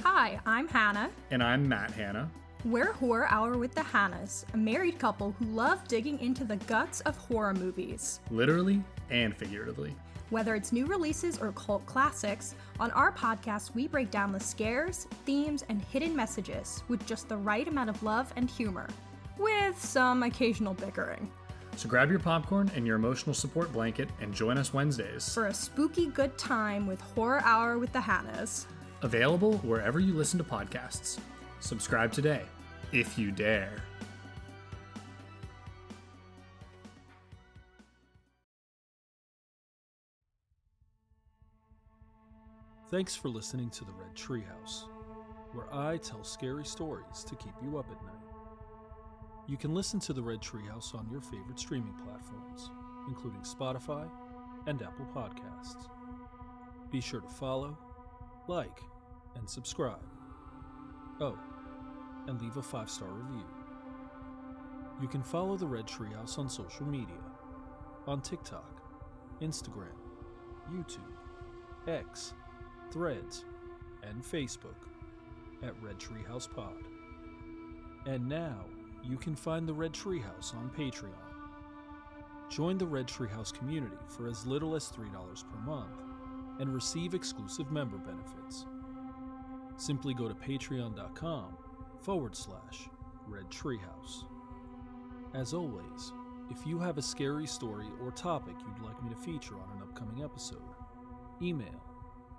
Hi, I'm Hannah. And I'm Matt Hannah. We're Horror Hour with the Hannahs, a married couple who love digging into the guts of horror movies. Literally and figuratively. Whether it's new releases or cult classics, on our podcast we break down the scares, themes, and hidden messages with just the right amount of love and humor, with some occasional bickering. So grab your popcorn and your emotional support blanket and join us Wednesdays for a spooky good time with Horror Hour with the Hannahs. Available wherever you listen to podcasts. Subscribe today, if you dare. Thanks for listening to the Red Treehouse, where I tell scary stories to keep you up at night. You can listen to the Red Treehouse on your favorite streaming platforms, including Spotify and Apple Podcasts. Be sure to follow, like, and subscribe. Oh, and leave a 5-star review. You can follow the Red Treehouse on social media, on TikTok, Instagram, YouTube, X, Threads, and Facebook at Red Treehouse Pod. And now, you can find the Red Treehouse on Patreon. Join the Red Treehouse community for as little as $3 per month and receive exclusive member benefits. Simply go to patreon.com/Red Treehouse. As always, if you have a scary story or topic you'd like me to feature on an upcoming episode, email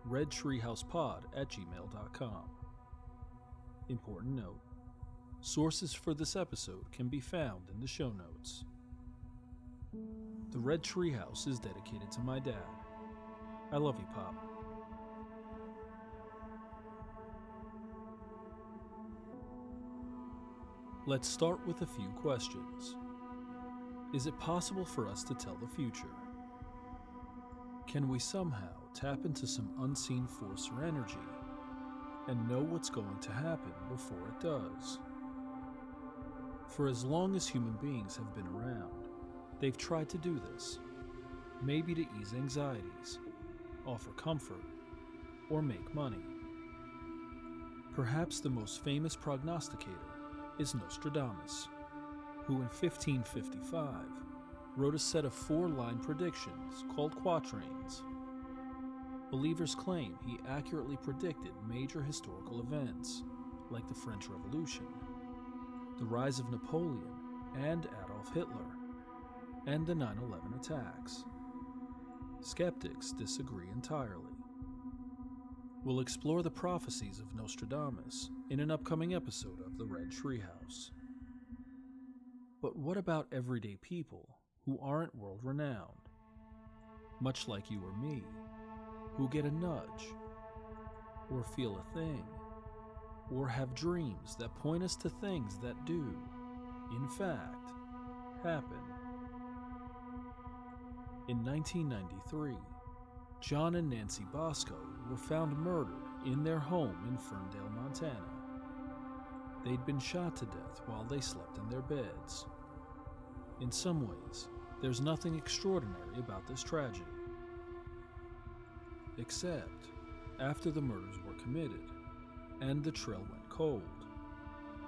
redtreehousepod@gmail.com. Important note, sources for this episode can be found in the show notes. The Red Treehouse is dedicated to my dad. I love you, Pop. Let's start with a few questions. Is it possible for us to tell the future? Can we somehow tap into some unseen force or energy and know what's going to happen before it does? For as long as human beings have been around, they've tried to do this, maybe to ease anxieties, offer comfort, or make money. Perhaps the most famous prognosticator is Nostradamus, who in 1555 wrote a set of 4-line predictions called quatrains. Believers claim he accurately predicted major historical events like the French Revolution, the rise of Napoleon and Adolf Hitler, and the 9/11 attacks. Skeptics disagree entirely. We'll explore the prophecies of Nostradamus in an upcoming episode of the Red Treehouse. But what about everyday people who aren't world-renowned? Much like you or me, who get a nudge, or feel a thing, or have dreams that point us to things that do, in fact, happen. In 1993, John and Nancy Bosco were found murdered in their home in Ferndale, Montana. They'd been shot to death while they slept in their beds. In some ways, there's nothing extraordinary about this tragedy. Except, after the murders were committed, and the trail went cold,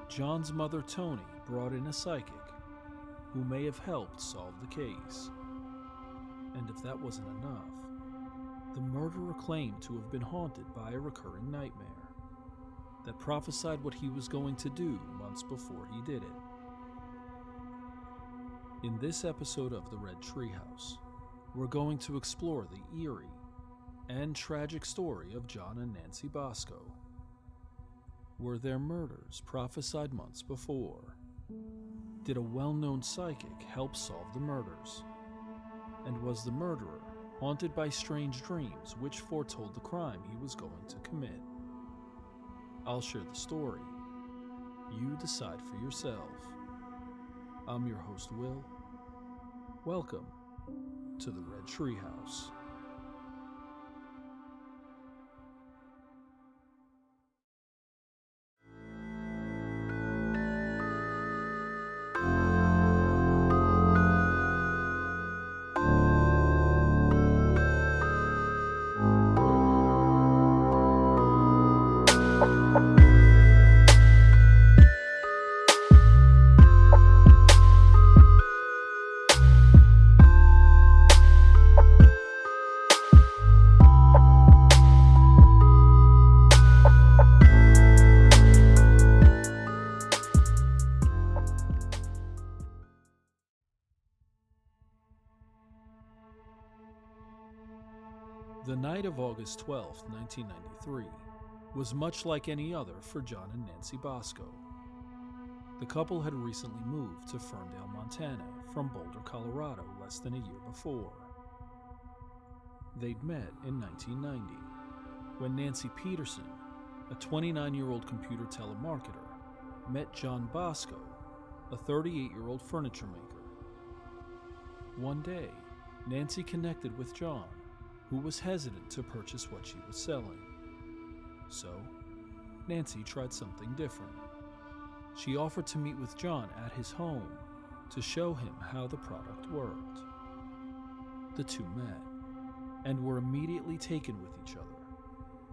John's mother Toni brought in a psychic who may have helped solve the case. And if that wasn't enough, the murderer claimed to have been haunted by a recurring nightmare that prophesied what he was going to do months before he did it. In this episode of the Red Treehouse, we're going to explore the eerie and tragic story of John and Nancy Bosco. Were their murders prophesied months before? Did a well-known psychic help solve the murders? And was the murderer haunted by strange dreams which foretold the crime he was going to commit? I'll share the story. You decide for yourself. I'm your host, Will. Welcome to the Red Treehouse. The night of August 12, 1993, was much like any other for John and Nancy Bosco. The couple had recently moved to Ferndale, Montana from Boulder, Colorado less than a year before. They'd met in 1990 when Nancy Peterson, a 29-year-old computer telemarketer, met John Bosco, a 38-year-old furniture maker. One day, Nancy connected with John, who was hesitant to purchase what she was selling. So, Nancy tried something different. She offered to meet with John at his home to show him how the product worked. The two met and were immediately taken with each other,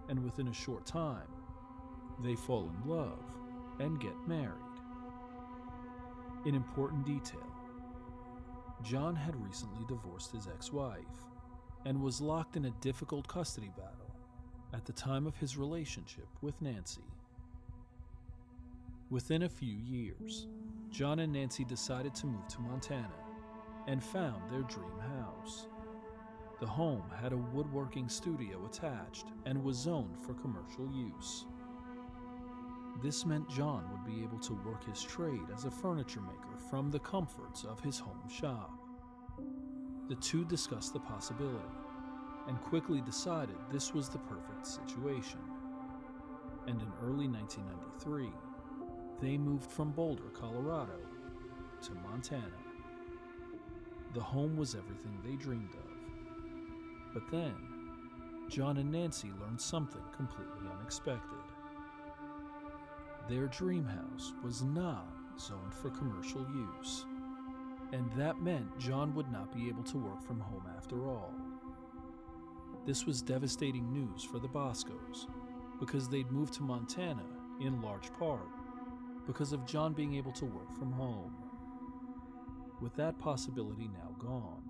and within a short time, they fall in love and get married. An important detail: John had recently divorced his ex-wife and was locked in a difficult custody battle at the time of his relationship with Nancy. Within a few years, John and Nancy decided to move to Montana and found their dream house. The home had a woodworking studio attached and was zoned for commercial use. This meant John would be able to work his trade as a furniture maker from the comforts of his home shop. The two discussed the possibility and quickly decided this was the perfect situation. And in early 1993, they moved from Boulder, Colorado, to Montana. The home was everything they dreamed of. But then, John and Nancy learned something completely unexpected. Their dream house was not zoned for commercial use, and that meant John would not be able to work from home after all. This was devastating news for the Boscos, because they'd moved to Montana in large part because of John being able to work from home. With that possibility now gone,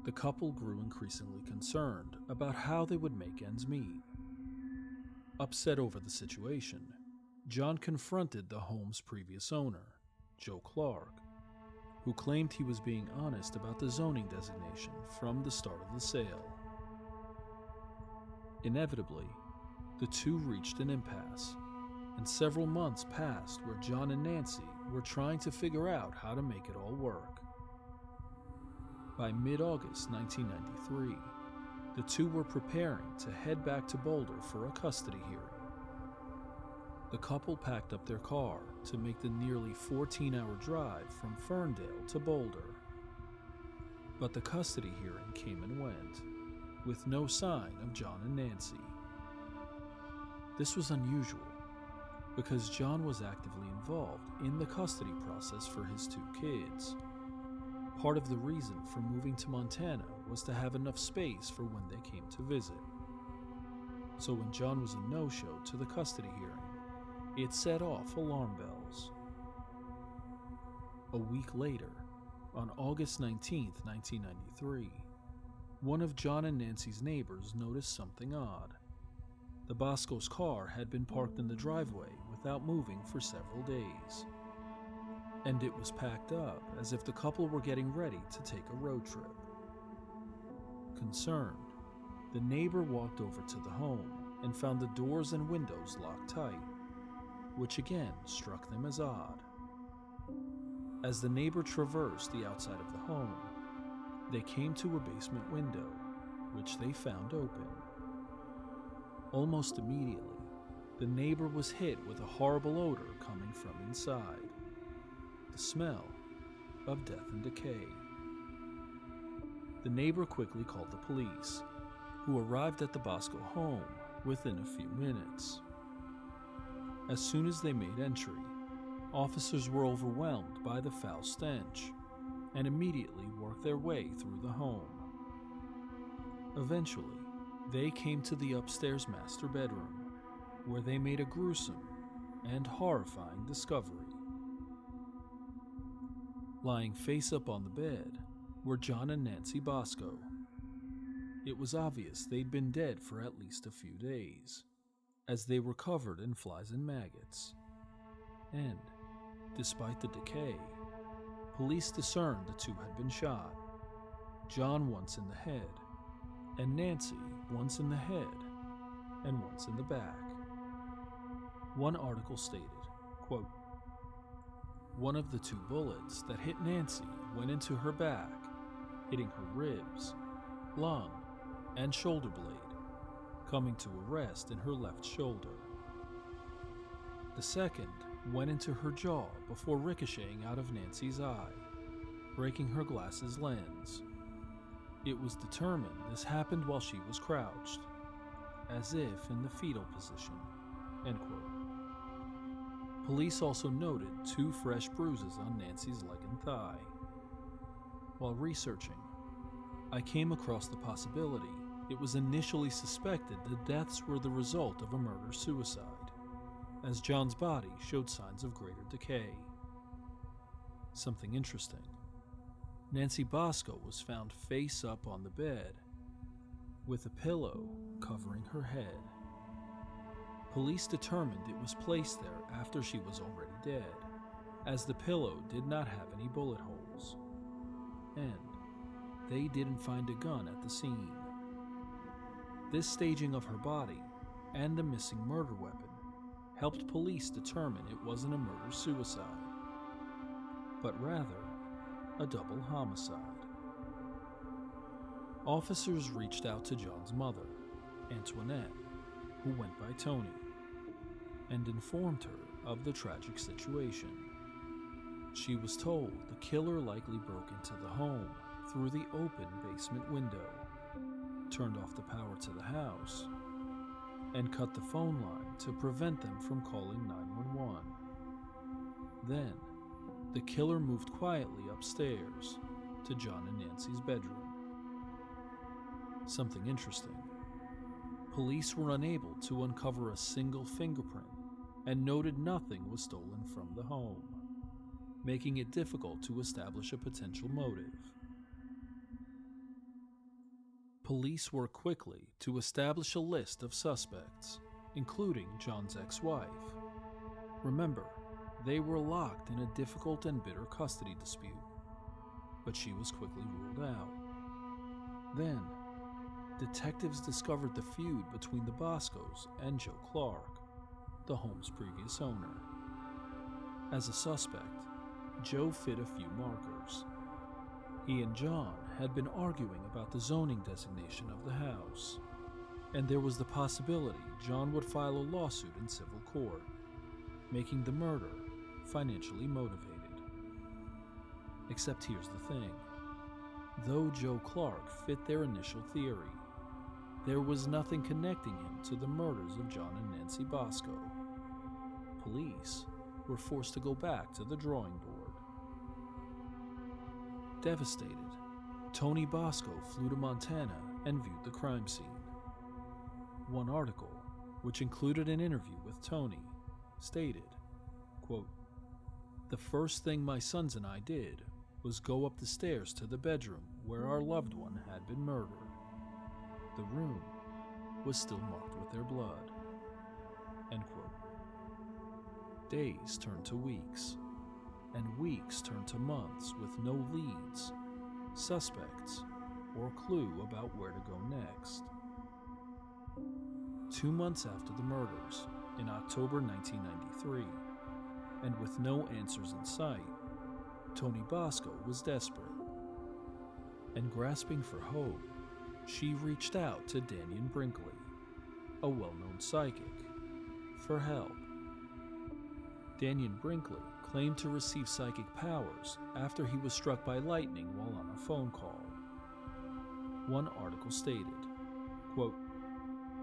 the couple grew increasingly concerned about how they would make ends meet. Upset over the situation, John confronted the home's previous owner, Joe Clark, who claimed he was being honest about the zoning designation from the start of the sale. Inevitably, the two reached an impasse, and several months passed where John and Nancy were trying to figure out how to make it all work. By mid-August 1993, the two were preparing to head back to Boulder for a custody hearing. The couple packed up their car to make the nearly 14-hour drive from Ferndale to Boulder. But the custody hearing came and went, with no sign of John and Nancy. This was unusual, because John was actively involved in the custody process for his two kids. Part of the reason for moving to Montana was to have enough space for when they came to visit. So when John was a no-show to the custody hearing, it set off alarm bells. A week later, on August 19, 1993, one of John and Nancy's neighbors noticed something odd. The Bosco's car had been parked in the driveway without moving for several days, and it was packed up as if the couple were getting ready to take a road trip. Concerned, the neighbor walked over to the home and found the doors and windows locked tight, which again struck them as odd. As the neighbor traversed the outside of the home, they came to a basement window, which they found open. Almost immediately, the neighbor was hit with a horrible odor coming from inside, the smell of death and decay. The neighbor quickly called the police, who arrived at the Bosco home within a few minutes. As soon as they made entry, officers were overwhelmed by the foul stench and immediately worked their way through the home. Eventually, they came to the upstairs master bedroom, where they made a gruesome and horrifying discovery. Lying face up on the bed were John and Nancy Bosco. It was obvious they'd been dead for at least a few days, as they were covered in flies and maggots. And, despite the decay, police discerned the two had been shot, John once in the head, and Nancy once in the head and once in the back. One article stated, quote, "One of the two bullets that hit Nancy went into her back, hitting her ribs, lung, and shoulder blade, coming to a rest in her left shoulder. The second went into her jaw before ricocheting out of Nancy's eye, breaking her glasses lens. It was determined this happened while she was crouched, as if in the fetal position." End quote. Police also noted 2 fresh bruises on Nancy's leg and thigh. While researching, I came across the possibility it was initially suspected the deaths were the result of a murder-suicide, as John's body showed signs of greater decay. Something interesting. Nancy Bosco was found face up on the bed, with a pillow covering her head. Police determined it was placed there after she was already dead, as the pillow did not have any bullet holes, and they didn't find a gun at the scene. This staging of her body and the missing murder weapon helped police determine it wasn't a murder-suicide, but rather a double homicide. Officers reached out to John's mother, Antoinette, who went by Toni, and informed her of the tragic situation. She was told the killer likely broke into the home through the open basement window, turned off the power to the house, and cut the phone line to prevent them from calling 911. Then, the killer moved quietly upstairs to John and Nancy's bedroom. Something interesting. Police were unable to uncover a single fingerprint and noted nothing was stolen from the home, making it difficult to establish a potential motive. Police worked quickly to establish a list of suspects, including John's ex-wife. Remember, they were locked in a difficult and bitter custody dispute, but she was quickly ruled out. Then, detectives discovered the feud between the Boscos and Joe Clark, the home's previous owner. As a suspect, Joe fit a few markers. He and John had been arguing about the zoning designation of the house, and there was the possibility John would file a lawsuit in civil court, making the murder financially motivated. Except here's the thing. Though Joe Clark fit their initial theory, there was nothing connecting him to the murders of John and Nancy Bosco. Police were forced to go back to the drawing board. Devastated, Toni Bosco flew to Montana and viewed the crime scene. One article, which included an interview with Toni, stated, quote, "The first thing my sons and I did was go up the stairs to the bedroom where our loved one had been murdered. The room was still marked with their blood." End quote. Days turned to weeks, and weeks turned to months with no leads, suspects, or clue about where to go next. 2 months after the murders, in October 1993, and with no answers in sight, Toni Bosco was desperate. And grasping for hope, she reached out to Dannion Brinkley, a well-known psychic, for help. Dannion Brinkley claimed to receive psychic powers after he was struck by lightning while on a phone call. One article stated, quote,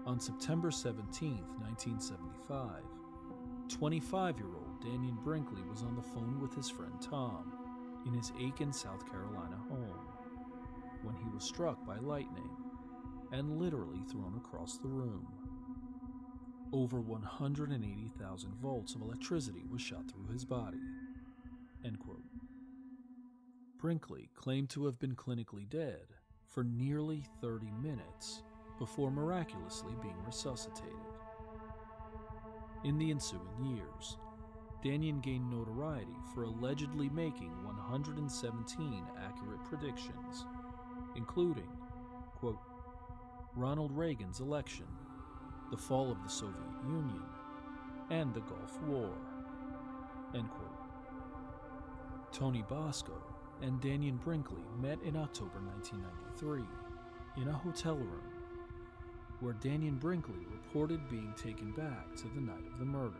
"On September 17, 1975, 25-year-old Dannion Brinkley was on the phone with his friend Tom in his Aiken, South Carolina home when he was struck by lightning and literally thrown across the room. Over 180,000 volts of electricity was shot through his body. End quote. Brinkley claimed to have been clinically dead for nearly 30 minutes before miraculously being resuscitated. In the ensuing years, Dannion gained notoriety for allegedly making 117 accurate predictions, including, quote, Ronald Reagan's election, the fall of the Soviet Union, and the Gulf War, end quote. Toni Bosco and Dannion Brinkley met in October 1993 in a hotel room, where Dannion Brinkley reported being taken back to the night of the murder.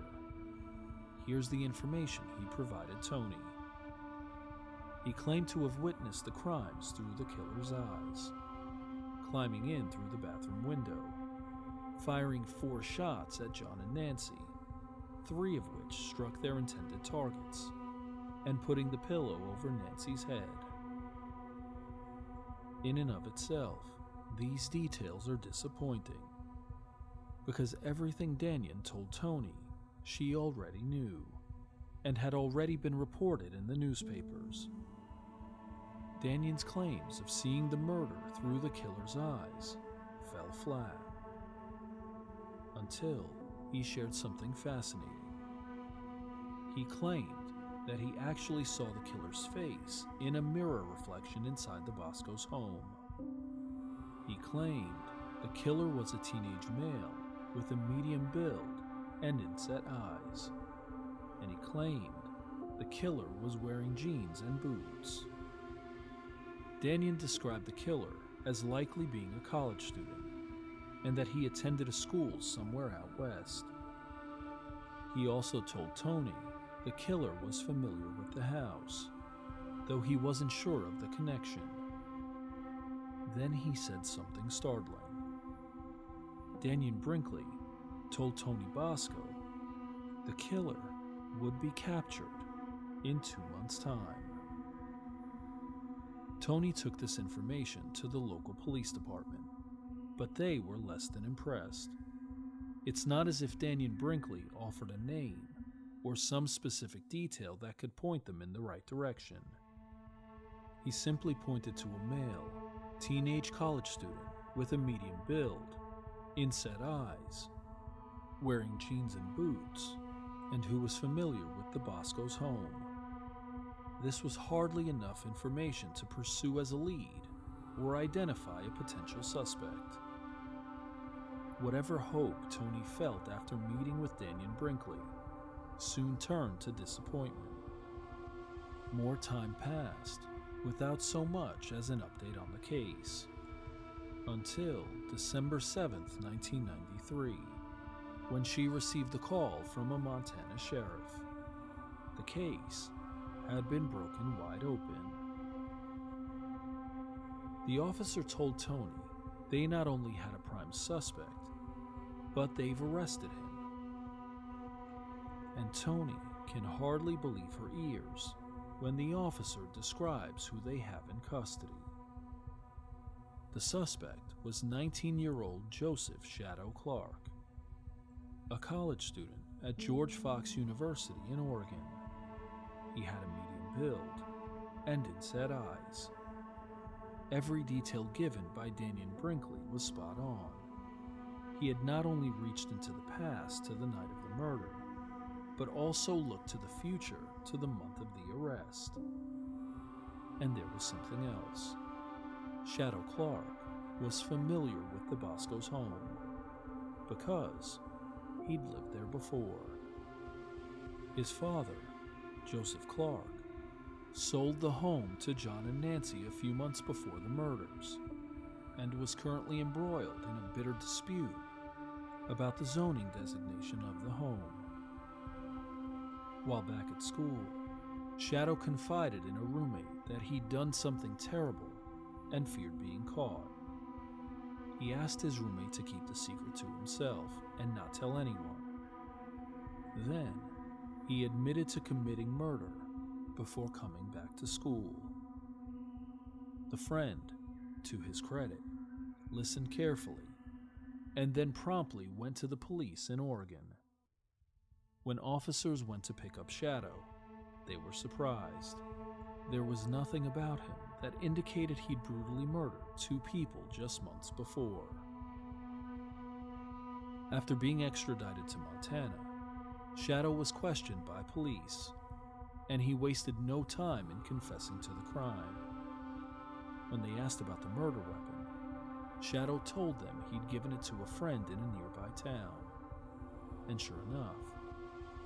Here's the information he provided Toni. He claimed to have witnessed the crimes through the killer's eyes, climbing in through the bathroom window, firing 4 shots at John and Nancy, 3 of which struck their intended targets, and putting the pillow over Nancy's head. In and of itself, these details are disappointing, because everything Dannion told Toni she already knew, and had already been reported in the newspapers. Dannion's claims of seeing the murder through the killer's eyes fell flat, until he shared something fascinating. He claimed that he actually saw the killer's face in a mirror reflection inside the Bosco's home. He claimed the killer was a teenage male with a medium build and inset eyes, and he claimed the killer was wearing jeans and boots. Dannion described the killer as likely being a college student, and that he attended a school somewhere out west. He also told Toni the killer was familiar with the house, though he wasn't sure of the connection. Then he said something startling. Dannion Brinkley told Toni Bosco the killer would be captured in 2 months' time. Toni took this information to the local police department, but they were less than impressed. It's not as if Dannion Brinkley offered a name or some specific detail that could point them in the right direction. He simply pointed to a male, teenage college student with a medium build, inset eyes, wearing jeans and boots, and who was familiar with the Bosco's home. This was hardly enough information to pursue as a lead or identify a potential suspect. Whatever hope Toni felt after meeting with Dannion Brinkley soon turned to disappointment. More time passed without so much as an update on the case, until December 7th, 1993, when she received a call from a Montana sheriff. The case had been broken wide open. The officer told Toni they not only had a prime suspect, but they've arrested him. And Toni can hardly believe her ears when the officer describes who they have in custody. The suspect was 19-year-old Joseph Shadow Clark, a college student at George Fox University in Oregon. He had a medium build and inset eyes. Every detail given by Dannion Brinkley was spot on. He had not only reached into the past to the night of the murder, but also looked to the future to the month of the arrest. And there was something else. Shadow Clark was familiar with the Bosco's home, because he'd lived there before. His father, Joseph Clark, sold the home to John and Nancy a few months before the murders, and was currently embroiled in a bitter dispute about the zoning designation of the home. While back at school, Shadow confided in a roommate that he'd done something terrible and feared being caught. He asked his roommate to keep the secret to himself and not tell anyone. Then, he admitted to committing murder before coming back to school. The friend, to his credit, listened carefully and then promptly went to the police in Oregon. When officers went to pick up Shadow, they were surprised. There was nothing about him that indicated he'd brutally murdered 2 people just months before. After being extradited to Montana, Shadow was questioned by police, and he wasted no time in confessing to the crime. When they asked about the murder weapon, Shadow told them he'd given it to a friend in a nearby town. And sure enough,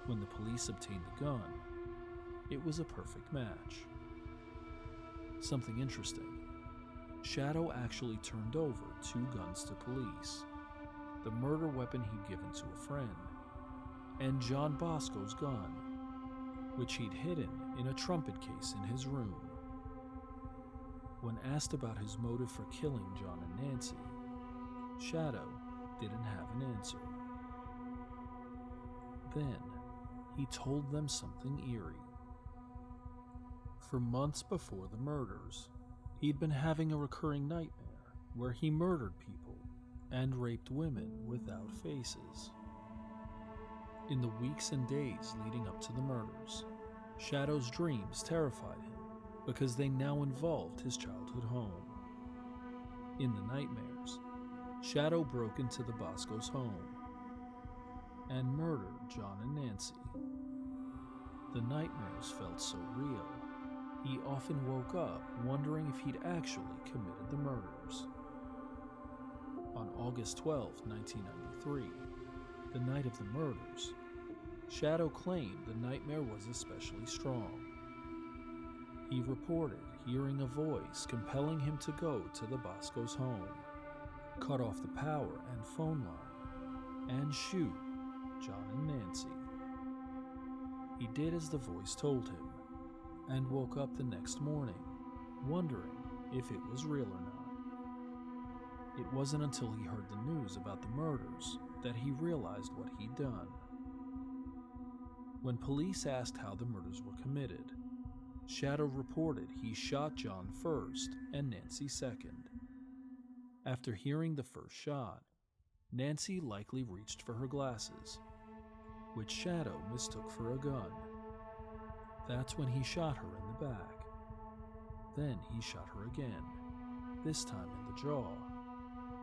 when the police obtained the gun, it was a perfect match. Something interesting, Shadow actually turned over 2 guns to police: the murder weapon he'd given to a friend, and John Bosco's gun, which he'd hidden in a trumpet case in his room. When asked about his motive for killing John and Nancy, Shadow didn't have an answer. Then, he told them something eerie. For months before the murders, he'd been having a recurring nightmare where he murdered people and raped women without faces. In the weeks and days leading up to the murders, Shadow's dreams terrified him because they now involved his childhood home. In the nightmares, Shadow broke into the Bosco's home and murdered John and Nancy. The nightmares felt so real, he often woke up wondering if he'd actually committed the murders. On August 12, 1993, the night of the murders, Shadow claimed the nightmare was especially strong. He reported hearing a voice compelling him to go to the Bosco's home, cut off the power and phone line, and shoot John and Nancy. He did as the voice told him, and woke up the next morning, wondering if it was real or not. It wasn't until he heard the news about the murders that he realized what he'd done. When police asked how the murders were committed, Shadow reported he shot John first and Nancy second. After hearing the first shot, Nancy likely reached for her glasses, which Shadow mistook for a gun. That's when he shot her in the back. Then he shot her again, this time in the jaw,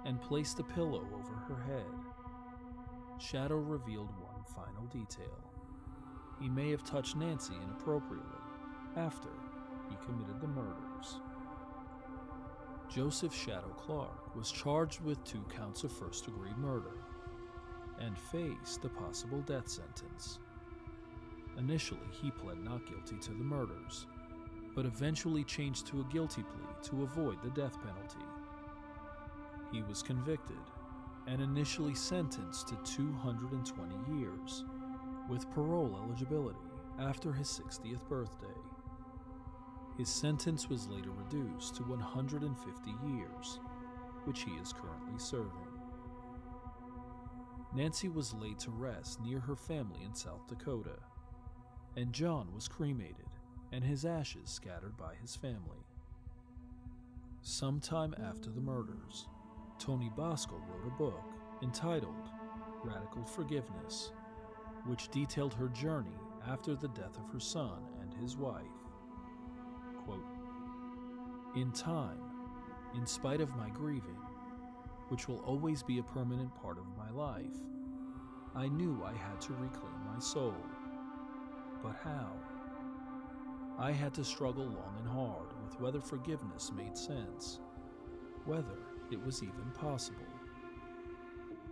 and placed a pillow over her head. Shadow revealed one final detail. He may have touched Nancy inappropriately after he committed the murders. Joseph Shadow Clark was charged with 2 counts of first-degree murder and faced a possible death sentence. Initially, he pled not guilty to the murders, but eventually changed to a guilty plea to avoid the death penalty. He was convicted and initially sentenced to 220 years, with parole eligibility after his 60th birthday. His sentence was later reduced to 150 years, which he is currently serving. Nancy was laid to rest near her family in South Dakota, and John was cremated and his ashes scattered by his family. Sometime after the murders, Toni Bosco wrote a book entitled Radical Forgiveness, which detailed her journey after the death of her son and his wife. Quote, "In time, in spite of my grieving, which will always be a permanent part of my life, I knew I had to reclaim my soul. But how? I had to struggle long and hard with whether forgiveness made sense, whether it was even possible.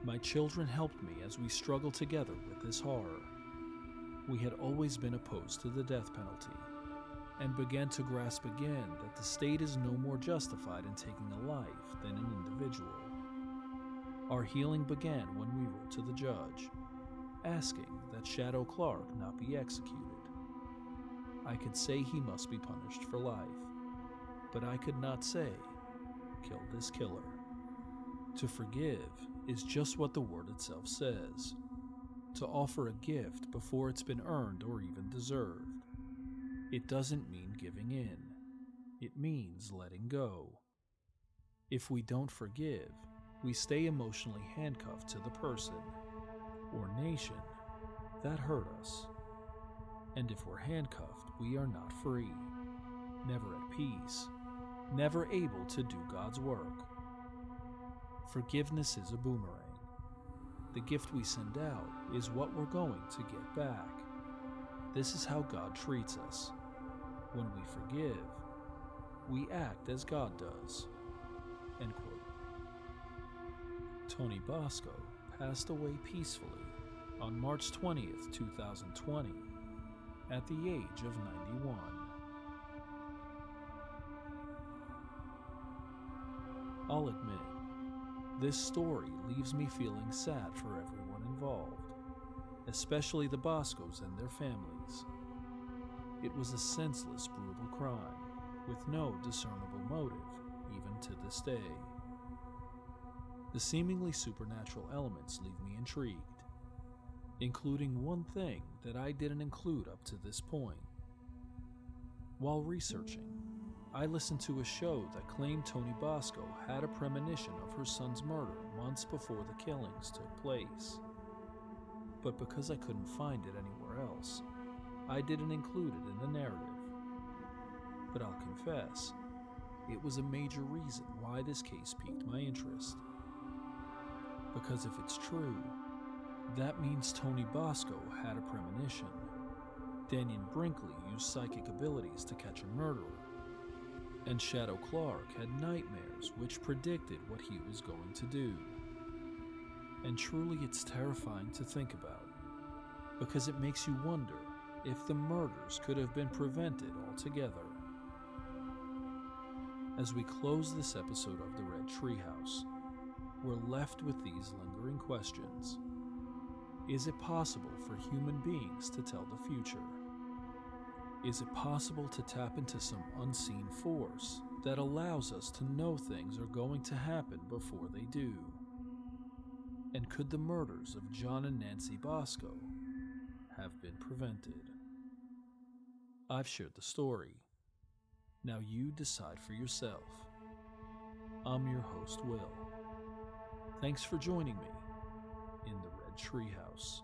My children helped me as we struggled together with this horror. We had always been opposed to the death penalty, and began to grasp again that the state is no more justified in taking a life than an individual. Our healing began when we wrote to the judge, asking that Shadow Clark not be executed. I could say he must be punished for life, but I could not say, kill this killer. To forgive is just what the word itself says, to offer a gift before it's been earned or even deserved. It doesn't mean giving in. It means letting go. If we don't forgive, we stay emotionally handcuffed to the person or nation that hurt us. And if we're handcuffed, we are not free, never at peace, never able to do God's work. Forgiveness is a boomerang. The gift we send out is what we're going to get back. This is how God treats us. When we forgive, we act as God does. End quote. Toni Bosco passed away peacefully on March 20th, 2020, at the age of 91. I'll admit, this story leaves me feeling sad for everyone involved, especially the Boscos and their families. It was a senseless, brutal crime, with no discernible motive, even to this day. The seemingly supernatural elements leave me intrigued, including one thing that I didn't include up to this point. While researching, I listened to a show that claimed Toni Bosco had a premonition of her son's murder months before the killings took place. But because I couldn't find it anywhere else, I didn't include it in the narrative. But I'll confess, it was a major reason why this case piqued my interest. Because if it's true, that means Toni Bosco had a premonition. Daniel Brinkley used psychic abilities to catch a murderer, and Shadow Clark had nightmares which predicted what he was going to do. And truly it's terrifying to think about, because it makes you wonder if the murders could have been prevented altogether. As we close this episode of the Red Treehouse, we're left with these lingering questions. Is it possible for human beings to tell the future? Is it possible to tap into some unseen force that allows us to know things are going to happen before they do? And could the murders of John and Nancy Bosco have been prevented? I've shared the story. Now you decide for yourself. I'm your host, Will. Thanks for joining me in the Red Treehouse.